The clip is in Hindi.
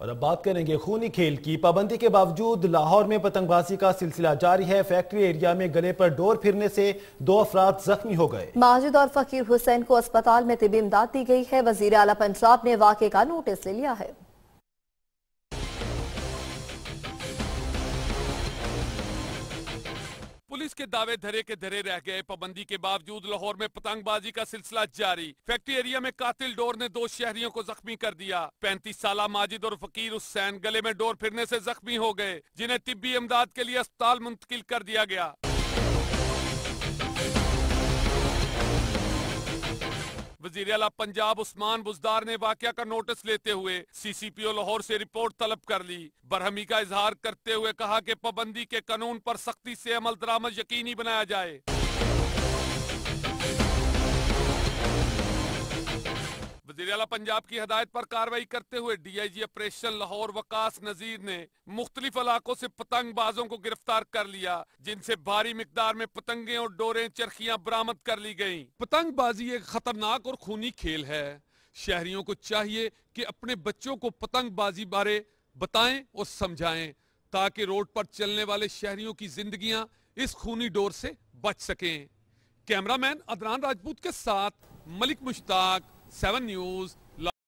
और अब बात करेंगे खूनी खेल की। पाबंदी के बावजूद लाहौर में पतंगबाजी का सिलसिला जारी है। फैक्ट्री एरिया में गले पर डोर फिरने से 2 अफराद जख्मी हो गए। माजिद और फकीर हुसैन को अस्पताल में तिबी इमदाद दी गई है। वजीर आला पंजाब ने वाक़े का नोटिस ले लिया है। पुलिस के दावे धरे के धरे रह गए। पाबंदी के बावजूद लाहौर में पतंगबाजी का सिलसिला जारी। फैक्ट्री एरिया में कातिल डोर ने 2 शहरियों को जख्मी कर दिया। 35 साला माजिद और फकीर हुसैन गले में डोर फिरने से जख्मी हो गए, जिन्हें तिब्बी इमदाद के लिए अस्पताल मुंतकिल कर दिया गया। वजीर आला पंजाब उस्मान बुज़दार ने वाकया का नोटिस लेते हुए CCPO लाहौर से रिपोर्ट तलब कर ली। बरहमी का इजहार करते हुए कहा कि पाबंदी के कानून पर सख्ती से अमल दरामद यकीनी बनाया जाए। वज़ीर आला पंजाब की हदायत पर कार्रवाई करते हुए DIG ऑपरेशन लाहौर वकास नजीर ने मुख्तलिफ इलाकों से पतंगबाजों को गिरफ्तार कर लिया, जिनसे भारी मिकदार में पतंगे और डोरें चरखियां बरामद कर ली गईं। पतंगबाजी एक खतरनाक और खूनी खेल है। शहरियों को चाहिए कि अपने बच्चों को पतंगबाजी बारे बताएं और समझाएं, ताकि रोड पर चलने वाले शहरियों की जिंदगियां इस खूनी डोर से बच सकें। कैमरामैन अदनान राजपूत के साथ मलिक मुश्ताक, 7 न्यूज़।